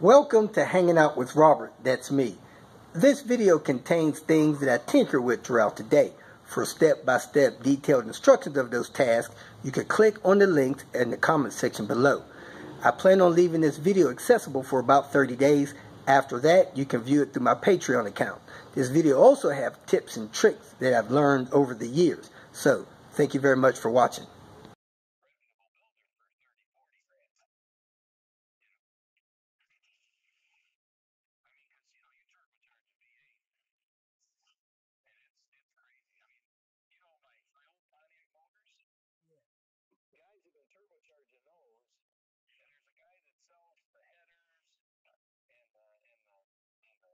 Welcome to Hanging Out with Robert, that's me. This video contains things that I tinker with throughout the day. For step-by-step detailed instructions of those tasks, you can click on the links in the comment section below. I plan on leaving this video accessible for about 30 days. After that, you can view it through my Patreon account. This video also has tips and tricks that I've learned over the years. So, thank you very much for watching. Guys have been turbocharging those, and there's a guy that sells the headers and all the basic kit. You know,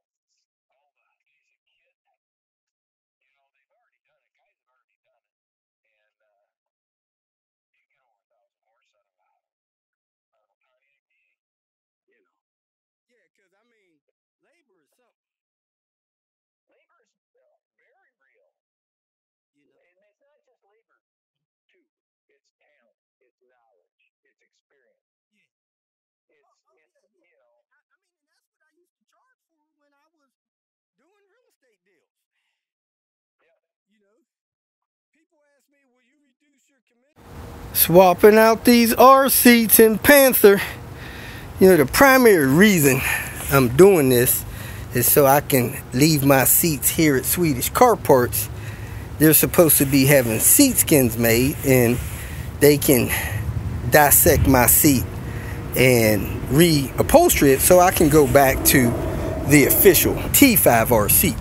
they've already done it. Guys have already done it, and you can get over 1,000 horse out of a harmonic. You know. Yeah, because I mean, labor is something. Labor is very real. You know, And it's not just labor, too. It's talent, it's knowledge, it's experience. Yeah. It's yeah. you know. I mean, and that's what I used to charge for when I was doing real estate deals. Yeah. You know, people ask me, will you reduce your commission? Swapping out these R seats in Panther. You know, the primary reason I'm doing this is so I can leave my seats here at Swedish Car Parts. They're supposed to be having seat skins made, and they can dissect my seat and reupholster it so I can go back to the official T5R seat.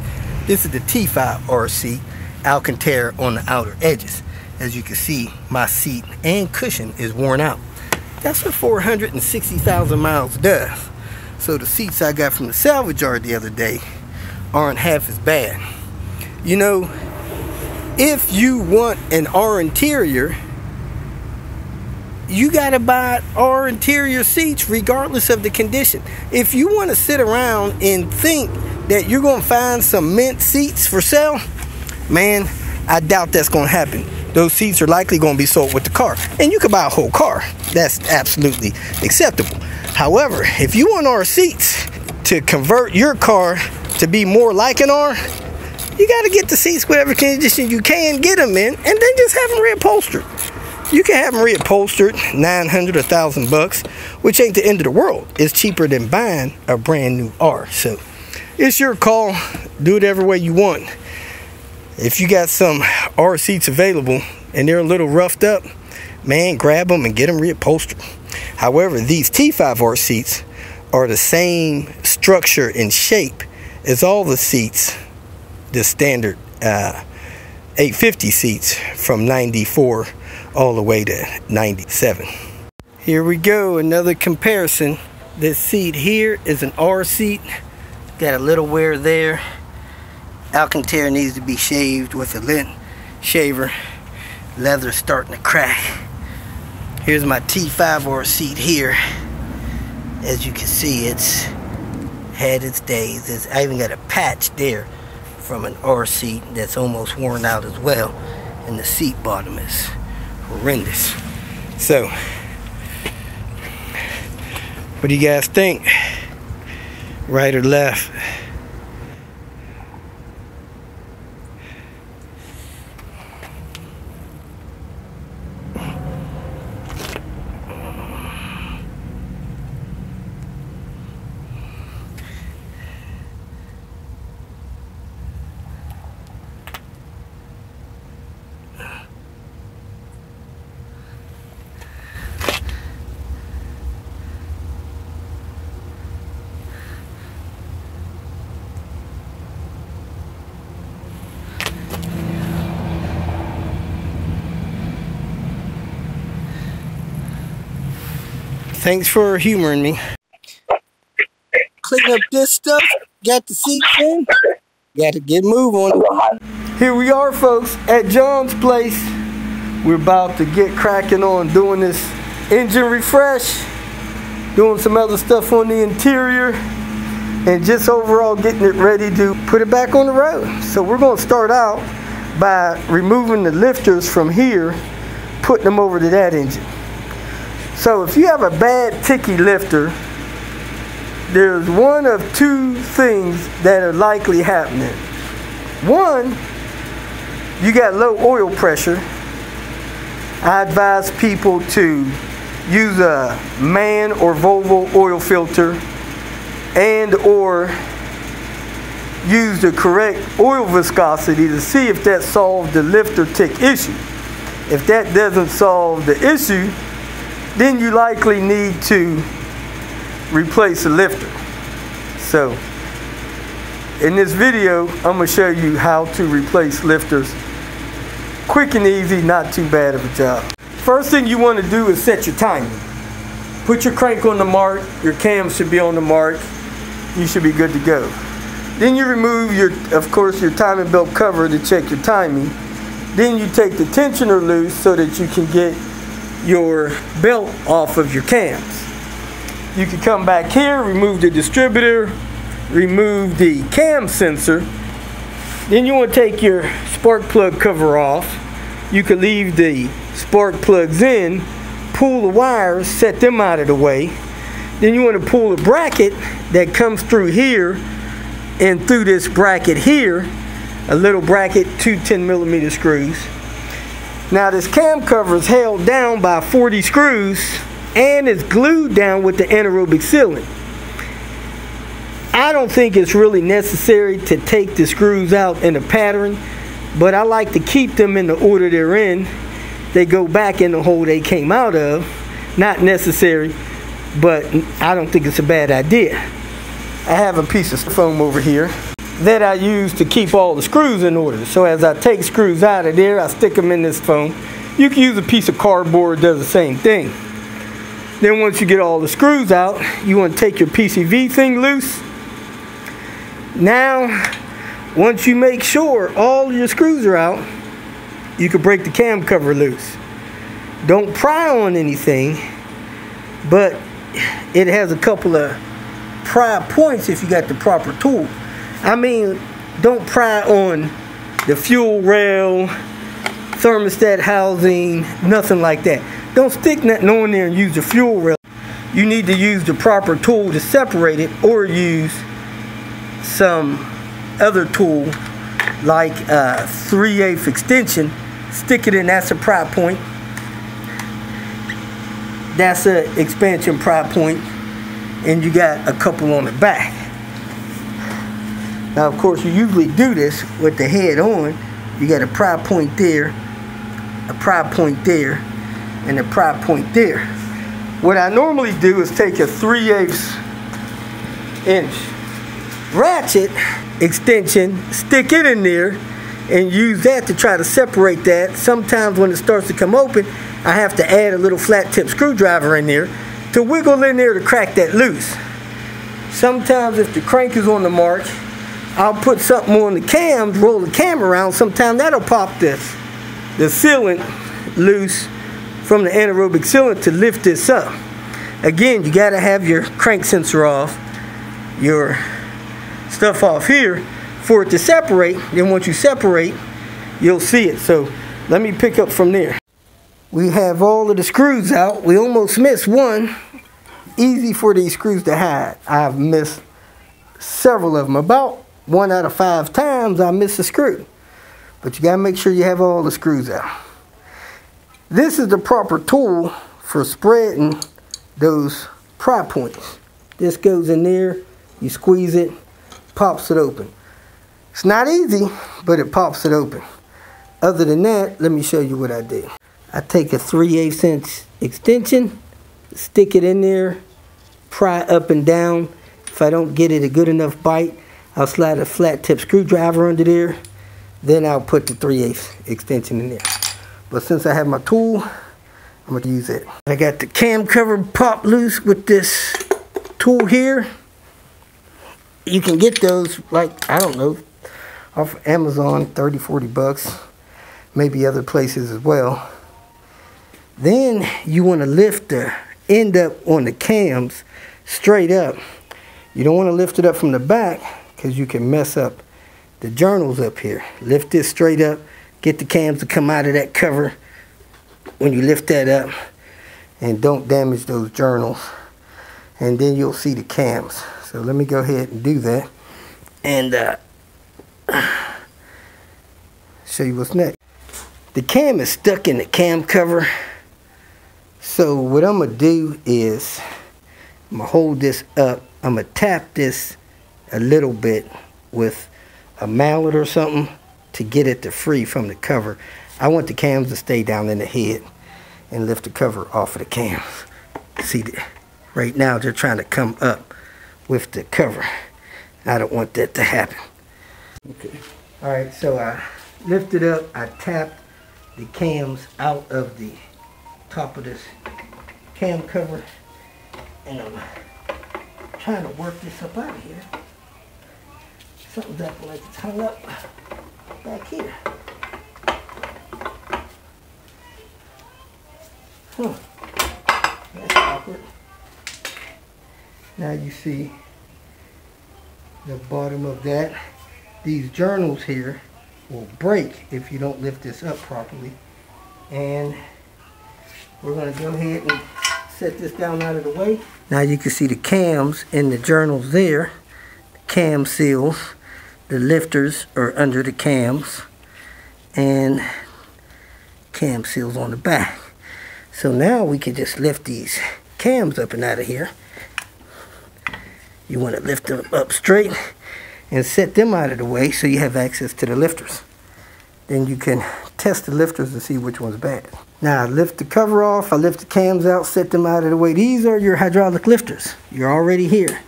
This is the T5R seat, Alcantara on the outer edges. As you can see, my seat and cushion is worn out. That's what 460,000 miles does. So the seats I got from the salvage yard the other day aren't half as bad. You know, if you want an R interior, you gotta buy R interior seats regardless of the condition. If you want to sit around and think that you're gonna find some mint seats for sale, man, I doubt that's gonna happen. Those seats are likely gonna be sold with the car, and you can buy a whole car. That's absolutely acceptable. However, if you want R seats to convert your car to be more like an R, you got to get the seats whatever condition you can get them in, and then just have them reupholstered. You can have them reupholstered $900 or $1,000, which ain't the end of the world. It's cheaper than buying a brand new R. So it's your call. Do it every way you want. If you got some R seats available and they're a little roughed up, man, grab them and get them reupholstered. However, these T5R seats are the same structure and shape as all the seats, the standard 850 seats from 94 all the way to 97. Here we go, another comparison. This seat here is an R seat. Got a little wear there. Alcantara needs to be shaved with a lint shaver. Leather's starting to crack. Here's my T5R seat here. As you can see, it's had its days. I even got a patch there from an R seat that's almost worn out as well, and the seat bottom is horrendous. So, what do you guys think? Right or left? Thanks for humoring me. Clean up this stuff. Got the seats in. Got to get a move on it. Here we are, folks, at John's place. We're about to get cracking on doing this engine refresh, doing some other stuff on the interior, and just overall getting it ready to put it back on the road. So we're going to start out by removing the lifters from here, putting them over to that engine. So if you have a bad ticky lifter, there's one of two things that are likely happening. One, you got low oil pressure. I advise people to use a MAN or Volvo oil filter and or use the correct oil viscosity to see if that solves the lifter tick issue. If that doesn't solve the issue, then you likely need to replace the lifter. So in this video, I'm going to show you how to replace lifters. Quick and easy, not too bad of a job. First thing you want to do is set your timing. Put your crank on the mark, your cam should be on the mark, you should be good to go. Then you remove of course, your timing belt cover to check your timing. Then you take the tensioner loose so that you can get your belt off of your cams. You can come back here, remove the distributor, remove the cam sensor. Then you want to take your spark plug cover off. You can leave the spark plugs in, pull the wires, set them out of the way. Then you want to pull the bracket that comes through here and through this bracket here, a little bracket, 2 10mm screws. Now this cam cover is held down by 40 screws and is glued down with the anaerobic sealant. I don't think it's really necessary to take the screws out in a pattern, but I like to keep them in the order they're in. They go back in the hole they came out of. Not necessary, but I don't think it's a bad idea. I have a piece of foam over here that I use to keep all the screws in order. So as I take screws out of there, I stick them in this foam. You can use a piece of cardboard, does the same thing. Then once you get all the screws out, you want to take your PCV thing loose. Now, once you make sure all your screws are out, you can break the cam cover loose. Don't pry on anything, but it has a couple of pry points if you got the proper tool. I mean, don't pry on the fuel rail, thermostat housing, nothing like that. Don't stick nothing on there and use the fuel rail. You need to use the proper tool to separate it, or use some other tool like a 3/8 extension. Stick it in, that's a pry point. That's an expansion pry point, and you got a couple on the back. Now of course you usually do this with the head on. You got a pry point there, a pry point there, and a pry point there. What I normally do is take a 3/8 inch ratchet extension, stick it in there, and use that to try to separate that. Sometimes when it starts to come open, I have to add a little flat tip screwdriver in there to wiggle in there to crack that loose. Sometimes if the crank is on the mark, I'll put something on the cams, roll the cam around. Sometimes that'll pop the sealant loose from the anaerobic sealant to lift this up. Again, you got to have your crank sensor off, your stuff off here for it to separate. Then once you separate, you'll see it. So let me pick up from there. We have all of the screws out. We almost missed one. Easy for these screws to hide. I've missed several of them. About 1 out of 5 times I miss a screw. But you gotta make sure you have all the screws out. This is the proper tool for spreading those pry points. This goes in there, you squeeze it, pops it open. It's not easy, but it pops it open. Other than that, let me show you what I do. I take a 3/8 inch extension, stick it in there, pry up and down. If I don't get it a good enough bite, I'll slide a flat tip screwdriver under there. Then I'll put the 3/8 extension in there. But since I have my tool, I'm gonna use it. I got the cam cover popped loose with this tool here. You can get those, like, I don't know, off Amazon, 30, 40 bucks. Maybe other places as well. Then you want to lift the end up on the cams straight up. You don't want to lift it up from the back because you can mess up the journals up here. Lift this straight up. Get the cams to come out of that cover when you lift that up. And don't damage those journals. and then you'll see the cams. So let me go ahead and do that, and show you what's next. The cam is stuck in the cam cover, so what I'm gonna do is I'm gonna hold this up. I'm gonna tap this a little bit with a mallet or something to get it to free from the cover. I want the cams to stay down in the head, and lift the cover off of the cams. See, right now they're trying to come up with the cover. I don't want that to happen. Okay. All right, so I lifted up, I tapped the cams out of the top of this cam cover, and I'm trying to work this up out of here. Something's acting like it's hung up back here. That's awkward. Now you see the bottom of that. These journals here will break if you don't lift this up properly. And we're going to go ahead and set this down out of the way. Now you can see the cams in the journals there. The cam seals. The lifters are under the cams. And cam seals on the back. So now we can just lift these cams up and out of here. You want to lift them up straight and set them out of the way so you have access to the lifters. Then you can test the lifters to see which one's bad. Now I lift the cover off, I lift the cams out, set them out of the way. These are your hydraulic lifters. You're already here.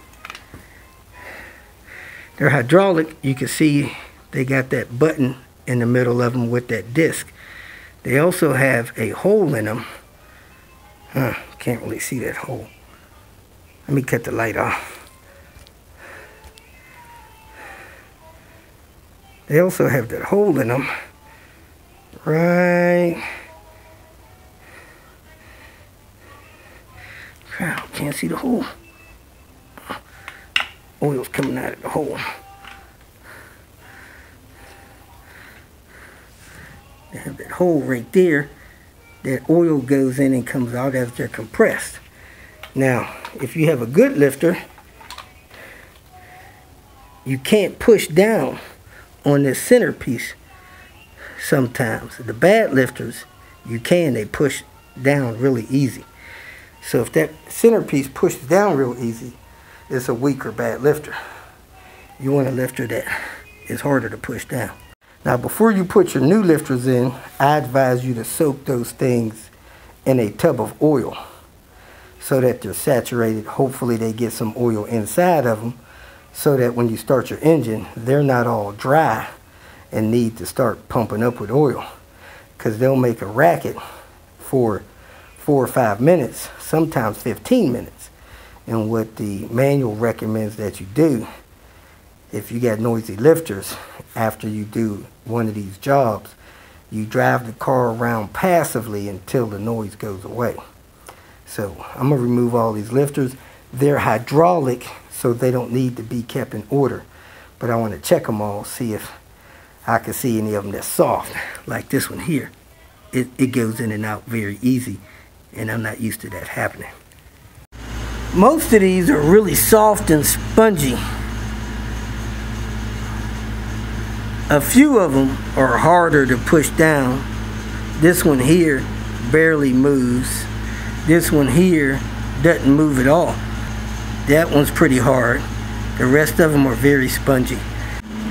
They're hydraulic. You can see they got that button in the middle of them with that disc. They also have a hole in them. Can't really see that hole. Let me cut the light off. They also have that hole in them. Right. Crap, can't see the hole. Oil's coming out of the hole. They have that hole right there. That oil goes in and comes out as they're compressed. Now, if you have a good lifter, you can't push down on this centerpiece sometimes. The bad lifters, you can. They push down really easy. So if that centerpiece pushes down real easy, it's a weak or bad lifter. You want a lifter that is harder to push down. Now, before you put your new lifters in, I advise you to soak those things in a tub of oil so that they're saturated. Hopefully they get some oil inside of them so that when you start your engine, they're not all dry and need to start pumping up with oil, because they'll make a racket for 4 or 5 minutes, sometimes 15 minutes. And what the manual recommends that you do, if you got noisy lifters, after you do one of these jobs, you drive the car around passively until the noise goes away. So I'm going to remove all these lifters. They're hydraulic, so they don't need to be kept in order. But I want to check them all, see if I can see any of them that's soft. Like this one here. It goes in and out very easy, and I'm not used to that happening. Most of these are really soft and spongy. A few of them are harder to push down. This one here barely moves. This one here doesn't move at all. That one's pretty hard. The rest of them are very spongy.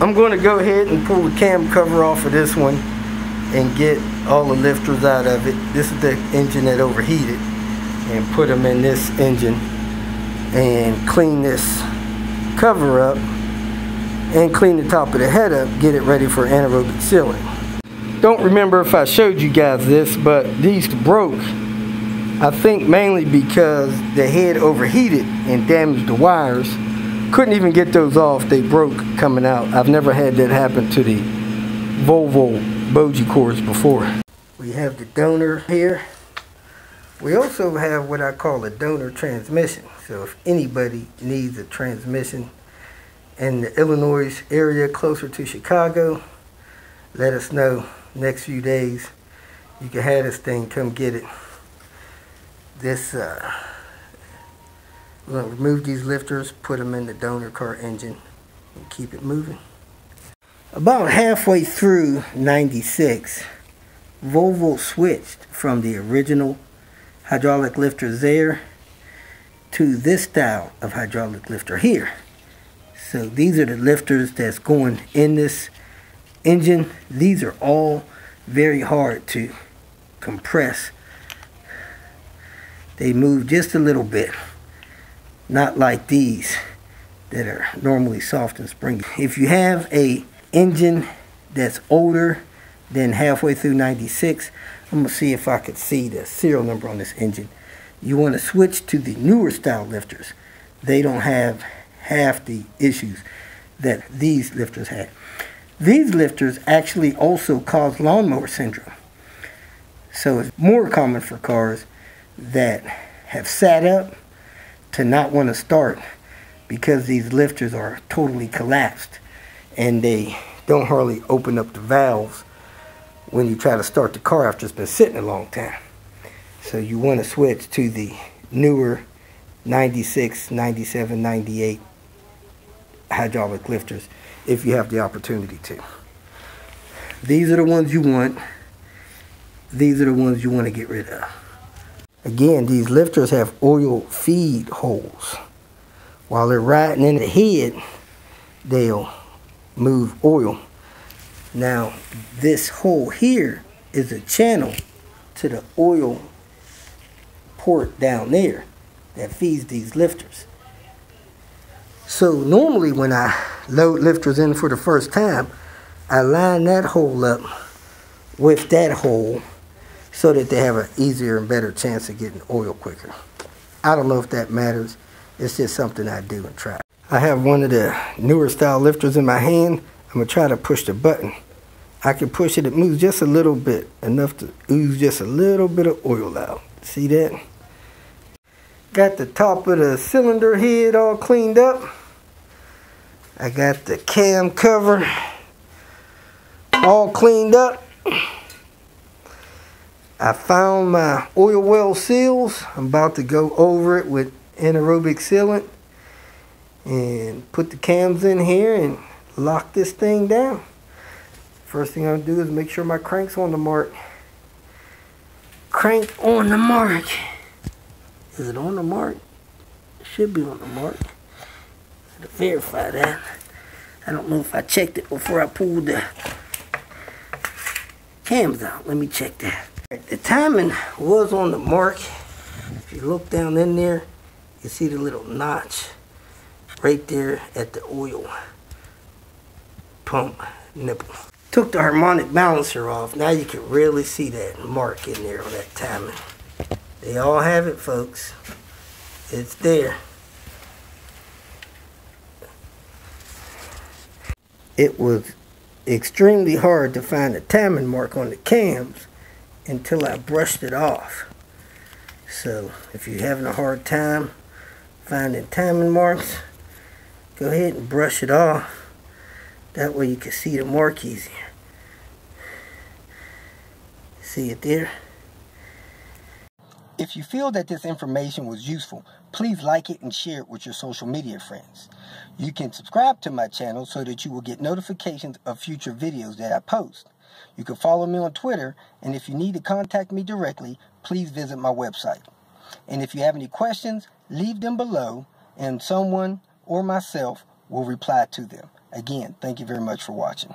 I'm going to go ahead and pull the cam cover off of this one and get all the lifters out of it. This is the engine that overheated, and put them in this engine and clean this cover up and clean the top of the head up, get it ready for anaerobic sealing. Don't remember if I showed you guys this, but these broke, I think mainly because the head overheated and damaged the wires. Couldn't even get those off, they broke coming out. I've never had that happen to the Volvo bogey cores before. We have the donor here. We also have what I call a donor transmission. So if anybody needs a transmission in the Illinois area closer to Chicago, let us know. Next few days, you can have this thing, come get it. This We're going to remove these lifters, put them in the donor car engine, and keep it moving. About halfway through 96, Volvo switched from the original hydraulic lifters there to this style of hydraulic lifter here. So these are the lifters that's going in this engine. These are all very hard to compress. They move just a little bit, not like these that are normally soft and springy. If you have a engine that's older than halfway through 96, I'm gonna see if I could see the serial number on this engine. You want to switch to the newer style lifters. They don't have half the issues that these lifters have. These lifters actually also cause lawnmower syndrome. So it's more common for cars that have sat up to not want to start because these lifters are totally collapsed and they don't hardly open up the valves when you try to start the car after it's been sitting a long time. So you want to switch to the newer 96, 97, 98 hydraulic lifters if you have the opportunity to. These are the ones you want. These are the ones you want to get rid of. Again, these lifters have oil feed holes. While they're riding in the head, they'll move oil. Now, this hole here is a channel to the oil port down there that feeds these lifters. So normally when I load lifters in for the first time, I line that hole up with that hole so that they have an easier and better chance of getting oil quicker. I don't know if that matters. It's just something I do and try. I have one of the newer style lifters in my hand. I'm gonna try to push the button. I can push it, it moves just a little bit, enough to ooze just a little bit of oil out. See that? Got the top of the cylinder head all cleaned up. I got the cam cover all cleaned up. I found my oil well seals. I'm about to go over it with anaerobic sealant and put the cams in here and lock this thing down. First thing I'm gonna do is make sure my crank's on the mark. Crank on the mark. Is it on the mark? It should be on the mark. To verify that. I don't know if I checked it before I pulled the cams out. Let me check that. The timing was on the mark. If you look down in there, you see the little notch right there at the oil pump nipple. Took the harmonic balancer off. Now you can really see that mark in there on that timing. They all have it, folks. It's there. It was extremely hard to find a timing mark on the cams until I brushed it off. So if you're having a hard time finding timing marks, go ahead and brush it off. That way you can see the mark easier. See it there? If you feel that this information was useful, please like it and share it with your social media friends. You can subscribe to my channel so that you will get notifications of future videos that I post. You can follow me on Twitter, and if you need to contact me directly, please visit my website. And if you have any questions, leave them below, and someone or myself will reply to them. Again, thank you very much for watching.